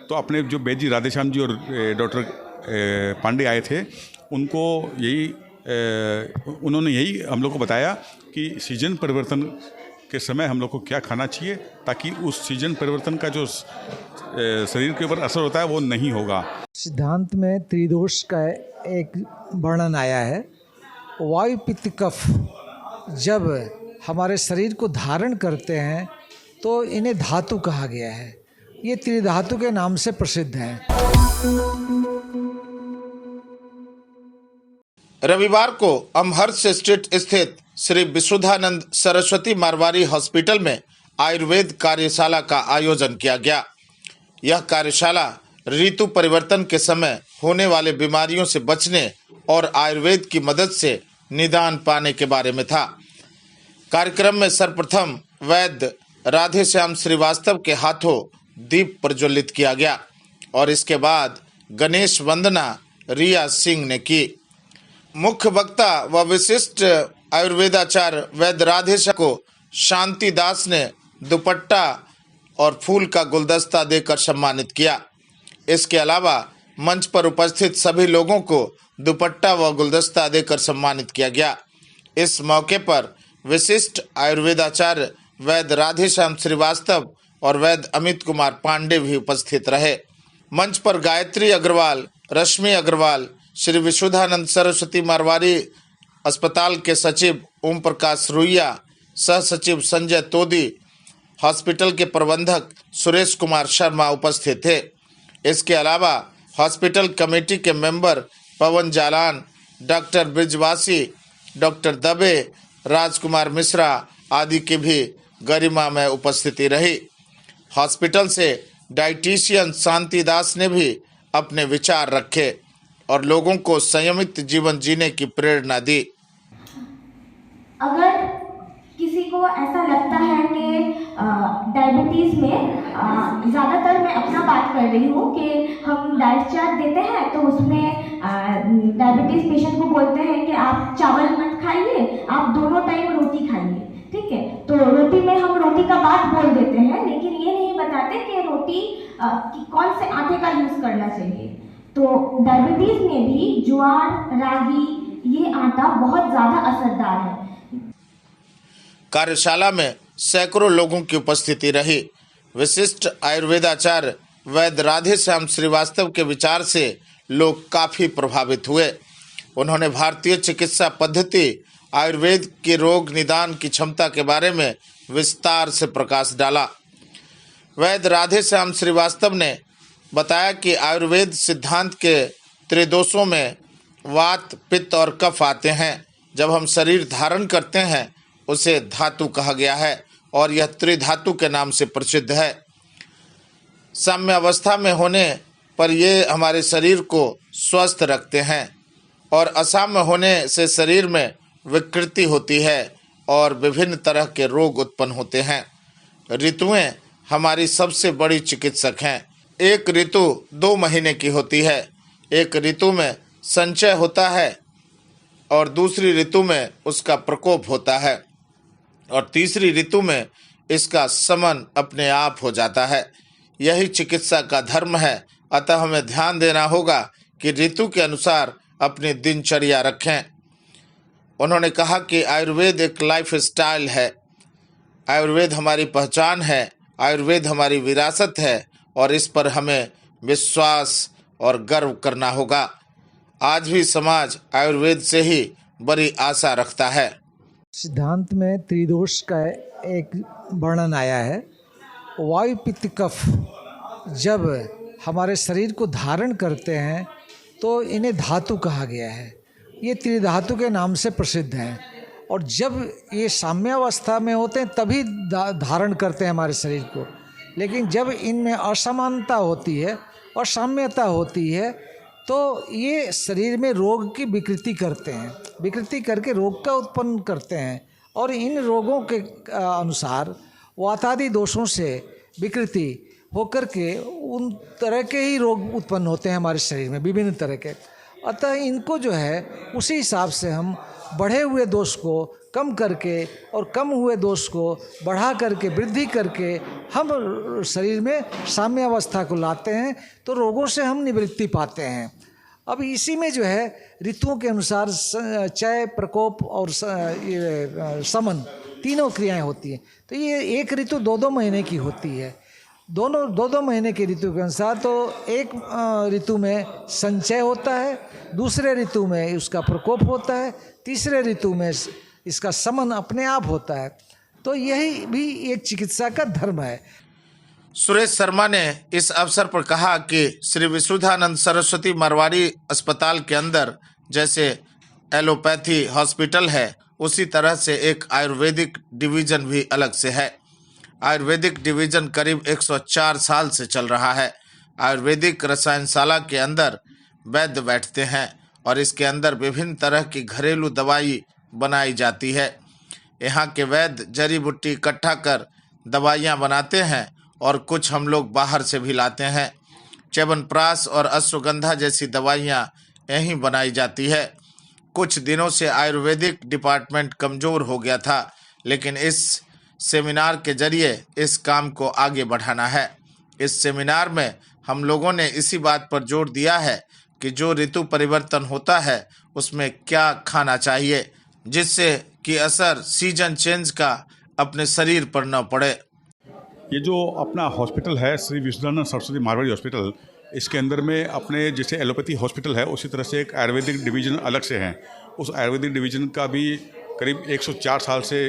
तो अपने जो बेजी राधेश्याम जी और डॉक्टर पांडे आए थे, उनको उन्होंने यही हम लोग को बताया कि सीजन परिवर्तन के समय हम लोग को क्या खाना चाहिए, ताकि उस सीजन परिवर्तन का जो शरीर के ऊपर असर होता है वो नहीं होगा। सिद्धांत में त्रिदोष का एक वर्णन आया है। वायु पित्त कफ जब हमारे शरीर को धारण करते हैं तो इन्हें धातु कहा गया है। ये त्रिधातु के नाम से प्रसिद्ध हैं। रविवार को अमहर्ष स्ट्रीट स्थित श्री विशुद्धानंद सरस्वती मारवाड़ी हॉस्पिटल में आयुर्वेद कार्यशाला का आयोजन किया गया। यह कार्यशाला ऋतु परिवर्तन के समय होने वाले बीमारियों से बचने और आयुर्वेद की मदद से निदान पाने के बारे में था। कार्यक्रम में सर्वप्रथम वैद्य राधेश्याम श्रीवास्तव के हाथों दीप प्रज्वलित किया गया और इसके बाद गणेश वंदना रिया सिंह ने की। मुख्य वक्ता व विशिष्ट आयुर्वेदाचार्य वैद्य राधेश्याम को शांति दास ने दुपट्टा और फूल का गुलदस्ता देकर सम्मानित किया। इसके अलावा मंच पर उपस्थित सभी लोगों को दुपट्टा व गुलदस्ता देकर सम्मानित किया गया। इस मौके पर विशिष्ट आयुर्वेदाचार्य वैद्य राधेश्याम श्रीवास्तव और वैद्य अमित कुमार पांडे भी उपस्थित रहे। मंच पर गायत्री अग्रवाल, रश्मि अग्रवाल, श्री विशुद्धानंद सरस्वती मारवाड़ी अस्पताल के सचिव ओम प्रकाश रुइया, सह सचिव संजय तोदी, हॉस्पिटल के प्रबंधक सुरेश कुमार शर्मा उपस्थित थे। इसके अलावा हॉस्पिटल कमेटी के मेंबर पवन जालान, डॉक्टर ब्रिजवासी, डॉक्टर दबे, राजकुमार मिश्रा आदि की भी गरिमामय उपस्थिति रही। हॉस्पिटल से डाइटिशियन शांति दास ने भी अपने विचार रखे और लोगों को संयमित जीवन जीने की प्रेरणा दी। अगर किसी को ऐसा लगता है कि डायबिटीज़ में ज़्यादातर मैं अपना बात कर रही हूँ कि हम डाइट चार्ट देते हैं तो उसमें डायबिटीज़ पेशेंट को बोलते हैं कि आप चावल मत खाइए, आप दोनों टाइम रोटी खाइए, ठीक है। तो रोटी में हम रोटी का बात बोल देते हैं, लेकिन ये नहीं बताते कि रोटी की कौन से आटे का यूज़ करना चाहिए। तो डायबिटीज़ में भी ज्वार, रागी, ये आटा बहुत ज़्यादा असरदार है। कार्यशाला में सैकड़ों लोगों की उपस्थिति रही। विशिष्ट आयुर्वेदाचार्य वैद्य राधेश्याम श्रीवास्तव के विचार से लोग काफी प्रभावित हुए। उन्होंने भारतीय चिकित्सा पद्धति आयुर्वेद के रोग निदान की क्षमता के बारे में विस्तार से प्रकाश डाला। वैद्य राधेश्याम श्रीवास्तव ने बताया कि आयुर्वेद सिद्धांत के त्रिदोषों में वात, पित्त और कफ आते हैं। जब हम शरीर धारण करते हैं उसे धातु कहा गया है और यह त्रिधातु के नाम से प्रसिद्ध है। साम्य अवस्था में होने पर ये हमारे शरीर को स्वस्थ रखते हैं और असाम्य होने से शरीर में विकृति होती है और विभिन्न तरह के रोग उत्पन्न होते हैं। ऋतुएं हमारी सबसे बड़ी चिकित्सक हैं। एक ऋतु 2 महीने की होती है। एक ऋतु में संचय होता है और दूसरी ऋतु में उसका प्रकोप होता है और तीसरी ऋतु में इसका शमन अपने आप हो जाता है। यही चिकित्सा का धर्म है। अतः हमें ध्यान देना होगा कि ऋतु के अनुसार अपनी दिनचर्या रखें। उन्होंने कहा कि आयुर्वेद एक लाइफ स्टाइल है। आयुर्वेद हमारी पहचान है, आयुर्वेद हमारी विरासत है और इस पर हमें विश्वास और गर्व करना होगा। आज भी समाज आयुर्वेद से ही बड़ी आशा रखता है। सिद्धांत में त्रिदोष का एक वर्णन आया है। वायु पित्त कफ जब हमारे शरीर को धारण करते हैं तो इन्हें धातु कहा गया है। ये त्रिधातु के नाम से प्रसिद्ध हैं और जब ये साम्यावस्था में होते हैं तभी धारण करते हैं हमारे शरीर को। लेकिन जब इनमें असमानता होती है और साम्यता होती है तो ये शरीर में रोग की विकृति करते हैं, विकृति करके रोग का उत्पन्न करते हैं और इन रोगों के अनुसार वातादि दोषों से विकृति होकर के उन तरह के ही रोग उत्पन्न होते हैं हमारे शरीर में, विभिन्न तरह के। अतः इनको जो है उसी हिसाब से हम बढ़े हुए दोष को कम करके और कम हुए दोष को बढ़ा करके वृद्धि करके हम शरीर में साम्यावस्था को लाते हैं, तो रोगों से हम निवृत्ति पाते हैं। अब इसी में जो है ऋतुओं के अनुसार चय, प्रकोप और समन तीनों क्रियाएं होती हैं। तो ये एक ऋतु 2-2 महीने की होती है। दोनों 2-2 महीने की ऋतु के अनुसार, तो एक ऋतु में संचय होता है, दूसरे ऋतु में उसका प्रकोप होता है, तीसरे ऋतु में इसका समन अपने आप होता है। तो यही भी एक चिकित्सा का धर्म है। सुरेश शर्मा ने इस अवसर पर कहा कि श्री विशुद्धानंद सरस्वती मारवाड़ी अस्पताल के अंदर जैसे एलोपैथी हॉस्पिटल है, उसी तरह से एक आयुर्वेदिक डिवीजन भी अलग से है। आयुर्वेदिक डिवीजन करीब 104 साल से चल रहा है। आयुर्वेदिक रसायनशाला के अंदर वैद्य बैठते हैं और इसके अंदर विभिन्न तरह की घरेलू दवाई बनाई जाती है। यहाँ के वैद्य जड़ी बूटी इकट्ठा कर दवाइयाँ बनाते हैं और कुछ हम लोग बाहर से भी लाते हैं। च्यवनप्राश और अश्वगंधा जैसी दवाइयाँ यहीं बनाई जाती है। कुछ दिनों से आयुर्वेदिक डिपार्टमेंट कमज़ोर हो गया था, लेकिन इस सेमिनार के जरिए इस काम को आगे बढ़ाना है। इस सेमिनार में हम लोगों ने इसी बात पर जोर दिया है कि जो ऋतु परिवर्तन होता है उसमें क्या खाना चाहिए, जिससे कि असर सीजन चेंज का अपने शरीर पर न पड़े। ये जो अपना हॉस्पिटल है श्री विशुद्धानंद सरस्वती मारवाड़ी हॉस्पिटल, इसके अंदर में अपने जैसे एलोपैथी हॉस्पिटल है उसी तरह से एक आयुर्वेदिक डिवीज़न अलग से है। उस आयुर्वेदिक डिवीज़न का भी करीब 104 साल से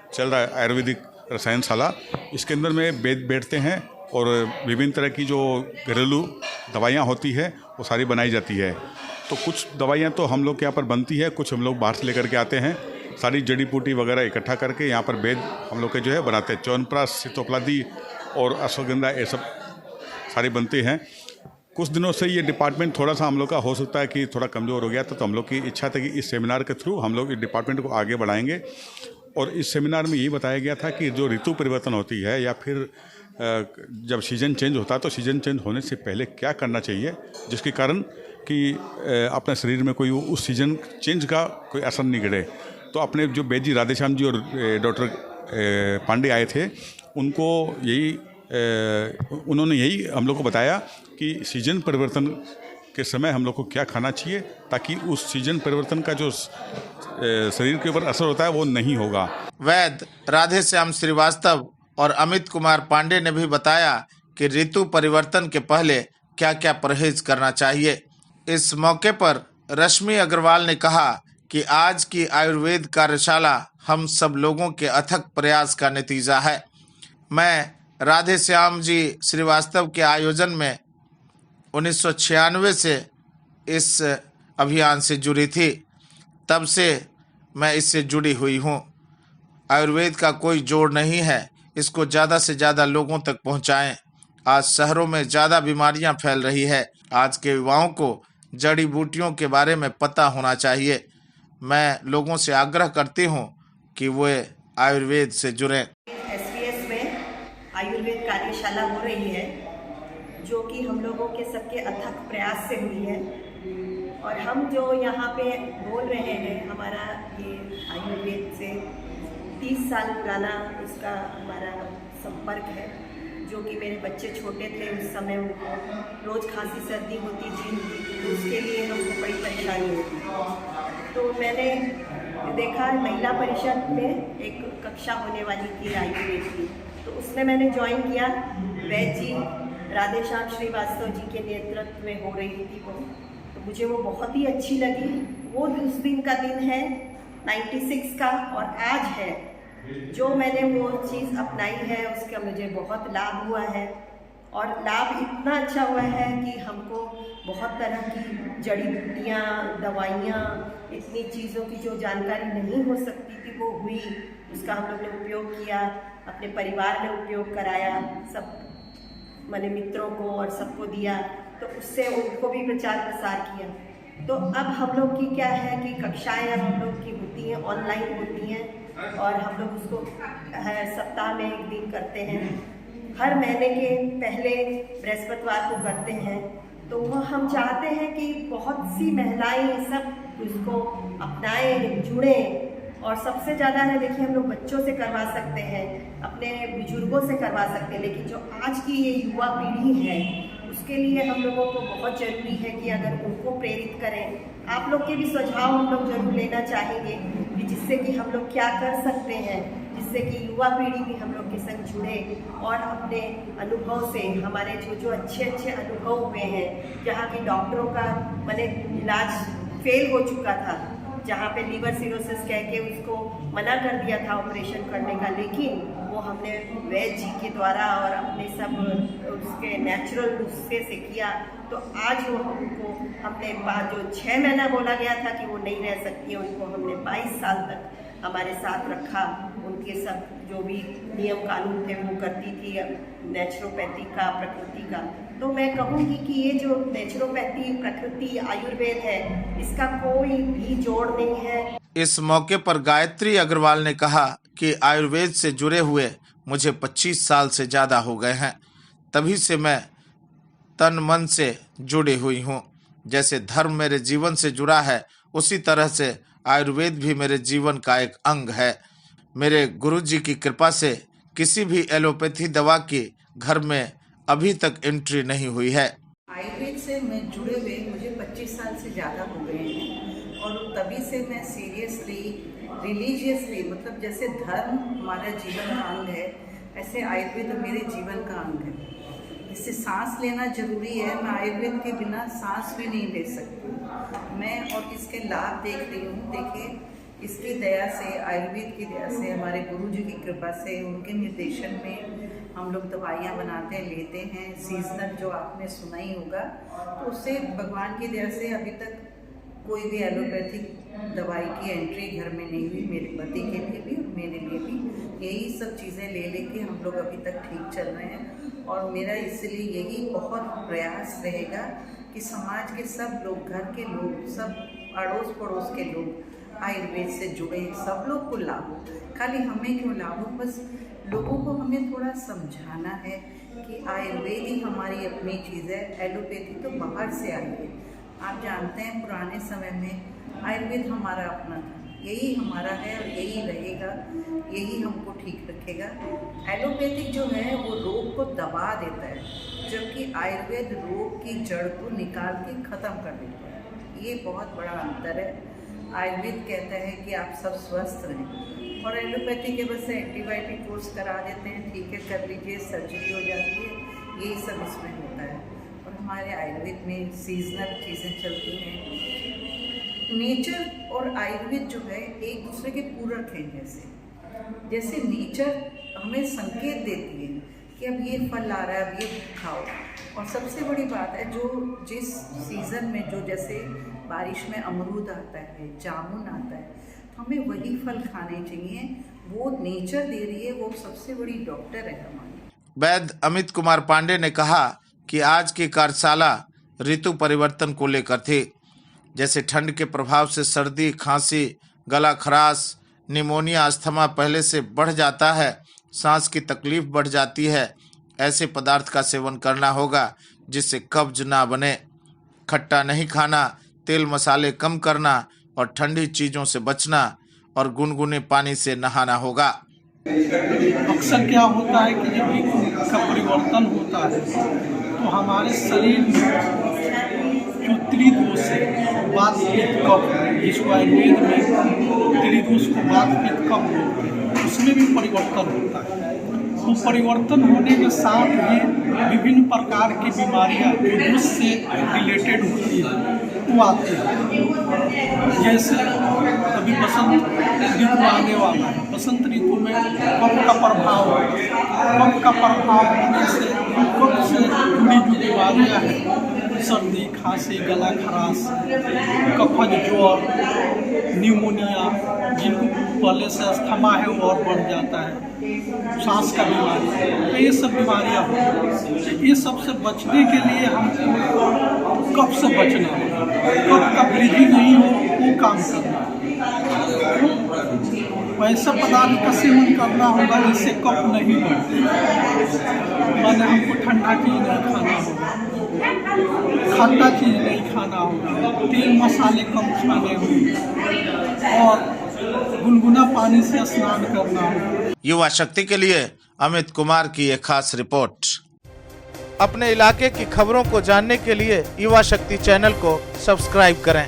चल रहा है आयुर्वेदिक रसायनशाला। इसके अंदर में वैद्य बैठते हैं और विभिन्न तरह की जो घरेलू दवाइयाँ होती है वो सारी बनाई जाती है। तो कुछ दवाइयाँ तो हम लोग के यहाँ पर बनती है, कुछ हम लोग बाहर से लेकर के आते हैं। सारी जड़ी बूटी वगैरह इकट्ठा करके यहाँ पर वैद्य हम लोग के जो है बनाते हैं। च्यवनप्राश, सीतोपलादी और अश्वगंधा ये सब सारे बनते हैं। कुछ दिनों से ये डिपार्टमेंट थोड़ा सा हम लोग का हो सकता है कि थोड़ा कमज़ोर हो गया था, तो हम लोग की इच्छा थी कि इस सेमिनार के थ्रू हम लोग इस डिपार्टमेंट को आगे बढ़ाएंगे। और इस सेमिनार में यही बताया गया था कि जो ऋतु परिवर्तन होती है या फिर जब सीजन चेंज होता है तो सीजन चेंज होने से पहले क्या करना चाहिए, जिसके कारण कि अपने शरीर में कोई उस सीजन चेंज का कोई असर नहीं गिरे। तो अपने जो वैद्य जी राधेश्याम जी और डॉक्टर पांडे आए थे, उनको उन्होंने यही हम लोग को बताया कि सीजन परिवर्तन के समय हम लोग को क्या खाना चाहिए ताकि उस सीजन परिवर्तन का जो शरीर के ऊपर असर होता है वो नहीं होगा। वैद्य राधेश्याम श्रीवास्तव और अमित कुमार पांडे ने भी बताया कि ऋतु परिवर्तन के पहले क्या क्या परहेज करना चाहिए। इस मौके पर रश्मि अग्रवाल ने कहा कि आज की आयुर्वेद कार्यशाला हम सब लोगों के अथक प्रयास का नतीजा है। मैं राधेश्याम जी श्रीवास्तव के आयोजन में 1996 से इस अभियान से जुड़ी थी, तब से मैं इससे जुड़ी हुई हूँ। आयुर्वेद का कोई जोड़ नहीं है, इसको ज़्यादा से ज़्यादा लोगों तक पहुँचाएं। आज शहरों में ज़्यादा बीमारियाँ फैल रही है। आज के युवाओं को जड़ी बूटियों के बारे में पता होना चाहिए। मैं लोगों से आग्रह करती हूँ कि वे आयुर्वेद से जुड़ें। SVS में आयुर्वेद कार्यशाला हो रही है, जो कि हम लोगों के सबके अथक प्रयास से हुई है। और हम जो यहाँ पे बोल रहे हैं, हमारा ये आयुर्वेद से 30 साल पुराना इसका हमारा संपर्क है। जो कि मेरे बच्चे छोटे थे उस समय उनको रोज़ खांसी सर्दी होती थी, तो उसके लिए हमको बड़ी परेशानी होती थी। तो मैंने देखा महिला परिषद में एक कक्षा होने वाली थी आयुर्वेद की, तो उसमें मैंने ज्वाइन किया। वैद्य जी राधेश्याम श्रीवास्तव जी के नेतृत्व में हो रही थी वो, तो मुझे वो बहुत ही अच्छी लगी। वो उस दिन का दिन है 96 का, और आज है जो मैंने वो चीज़ अपनाई है उसका मुझे बहुत लाभ हुआ है। और लाभ इतना अच्छा हुआ है कि हमको बहुत तरह की जड़ी बूटियाँ, दवाइयाँ, इतनी चीज़ों की जो जानकारी नहीं हो सकती थी वो हुई। उसका हम लोग ने उपयोग किया, अपने परिवार ने उपयोग कराया, सब मैंने मित्रों को और सबको दिया, तो उससे उनको भी प्रचार प्रसार किया। तो अब हम लोग की क्या है कि कक्षाएं अब हम लोग की होती हैं, ऑनलाइन होती हैं, और हम लोग उसको सप्ताह में 1 दिन करते हैं। हर महीने के पहले बृहस्पतिवार को करते हैं। तो वो हम चाहते हैं कि बहुत सी महिलाएं सब इसको अपनाएं, जुड़ें। और सबसे ज़्यादा है, देखिए हम लोग बच्चों से करवा सकते हैं, अपने बुजुर्गों से करवा सकते हैं, लेकिन जो आज की ये युवा पीढ़ी है उसके लिए हम लोगों को बहुत ज़रूरी है कि अगर उनको प्रेरित करें। आप लोग के भी सुझाव हम लोग जरूर लेना चाहेंगे कि जिससे कि हम लोग क्या कर सकते हैं, जिससे कि युवा पीढ़ी भी हम लोग के संग जुड़े और अपने अनुभव से, हमारे जो अच्छे अच्छे अनुभव हुए हैं, जहाँ की डॉक्टरों का मैंने इलाज फेल हो चुका था, जहाँ पे लीवर सिरोसिस कह के उसको मना कर दिया था ऑपरेशन करने का, लेकिन वो हमने वैद्य जी के द्वारा और अपने सब उसके नेचुरल नुस्खे से किया। तो आज वो हमने जो 6 महीना बोला गया था कि वो नहीं रह सकती है, उनको हमने 22 साल तक हमारे साथ रखा। उनके सब जो भी नियम कानून थे वो करती थी, नेचुरोपैथी का, प्रकृति का। तो मैं कहूँगी कि ये जो नेचुरोपैथी, प्रकृति, आयुर्वेद है, इसका कोई भी जोड़ नहीं है। इस मौके पर गायत्री अग्रवाल ने कहा कि आयुर्वेद से जुड़े हुए मुझे 25 साल से ज्यादा हो गए हैं। तभी से मैं तन मन से जुड़ी हुई हूँ। जैसे धर्म मेरे जीवन से जुड़ा है, उसी तरह से आयुर्वेद भी मेरे जीवन का एक अंग है। मेरे गुरुजी की कृपा से किसी भी एलोपैथी दवा की घर में अभी तक एंट्री नहीं हुई है। आयुर्वेद से मैं जुड़े हुए मुझे 25 साल से ज़्यादा हो गए हैं, और तभी से मैं सीरियसली, रिलीजियसली, मतलब जैसे धर्म हमारा जीवन का अंग है, ऐसे आयुर्वेद मेरे जीवन का अंग है। इससे सांस लेना जरूरी है, मैं आयुर्वेद के बिना सांस भी नहीं ले सकती मैं। और इसके लाभ देख रही हूँ। देखिए, इसकी दया से, आयुर्वेद की दया से, हमारे गुरुजी की कृपा से, उनके निर्देशन में हम लोग दवाइयाँ बनाते हैं, लेते हैं। सीजनल जो आपने सुना ही होगा, तो उससे भगवान की दया से अभी तक कोई भी एलोपैथिक दवाई की एंट्री घर में नहीं हुई। मेरे पति के लिए भी और मेरे लिए भी यही सब चीज़ें ले लेके हम लोग अभी तक ठीक चल रहे हैं। और मेरा इसलिए यही बहुत प्रयास रहेगा कि समाज के सब लोग, घर के लोग, सब अड़ोस पड़ोस के लोग आयुर्वेद से जुड़े, सब लोग को लाभ हो। खाली हमें क्यों लाभ हो, बस लोगों को हमें थोड़ा समझाना है कि आयुर्वेद ही हमारी अपनी चीज़ है, एलोपैथी तो बाहर से आई है। आप जानते हैं पुराने समय में आयुर्वेद हमारा अपना था, यही हमारा है और यही रहेगा, यही हमको ठीक रखेगा। एलोपैथिक जो है वो रोग को दबा देता है, जबकि आयुर्वेद रोग की जड़ को निकाल के ख़त्म कर देता है। ये बहुत बड़ा अंतर है। आयुर्वेद कहता है कि आप सब स्वस्थ रहें, और एलोपैथी के बस एंटीबायोटिक कोर्स करा देते हैं, ठीक है कर लीजिए, सर्जरी हो जाती है, यही सब इसमें होता है। और हमारे आयुर्वेद में सीजनल चीज़ें चलती हैं। नेचर और आयुर्वेद जो है एक दूसरे के पूरक हैं। जैसे नेचर हमें संकेत देती है कि अब ये फल आ रहा है, अब ये खाओ। और सबसे बड़ी बात है, जो जिस सीज़न में, जो जैसे बारिश में अमरूद आता है, जामुन आता है, तो हमें वही फल खाने चाहिए। वो नेचर दे रही है, वो सबसे बड़ी डॉक्टर है हमारी। वैद्य अमित कुमार पांडे ने कहा कि आज की कार्यशाला ऋतु परिवर्तन को लेकर थी। जैसे ठंड के प्रभाव से सर्दी, खांसी, गला खराश, निमोनिया, अस्थमा पहले से बढ़ जाता है, सांस की तकलीफ बढ़ जाती है। ऐसे पदार्थ का सेवन करना होगा जिससे कब्ज ना बने। खट्टा नहीं खाना, तेल मसाले कम करना और ठंडी चीज़ों से बचना और गुनगुने पानी से नहाना होगा। अक्सर क्या होता है कि जब ऋतु का परिवर्तन होता है तो हमारे शरीर में जो त्रिदोष है, वात पित्त कफ, जिसको आयुर्वेद में त्रिदोष को वात पित्त कफ बोलते हैं, उसमें भी परिवर्तन होता है। तो परिवर्तन होने के साथ ही विभिन्न प्रकार की बीमारियां जो उससे रिलेटेड होती है वो आती है। जैसे अभी बसंत ऋतु आने वाला है, बसंत ऋतु में कफ का प्रभाव होने से कफ से जुड़ी जो बीमारियाँ हैं, सर्दी, खांसी, गला खराश, कफज ज्वर, न्यूमोनिया, जिनको पहले से अस्थमा है वो और बढ़ जाता है, सांस का बीमारी, तो ये सब बीमारियाँ होती हैं। तो ये सब से बचने के लिए हमको कफ से बचना है, कफ का वृद्धि नहीं हो वो काम करना है। वैसे पदार्थ का सेवन करना होगा जिससे कफ नहीं बढ़े। मैंने हमको ठंडा चीज नहीं खाना होगा, खट्टा चीज़ नहीं खाना होगा, तेल मसाले कम खाने होंगे और गुनगुना पानी से स्नान करना होगा। युवा शक्ति के लिए अमित कुमार की एक खास रिपोर्ट। अपने इलाके की खबरों को जानने के लिए युवा शक्ति चैनल को सब्सक्राइब करें।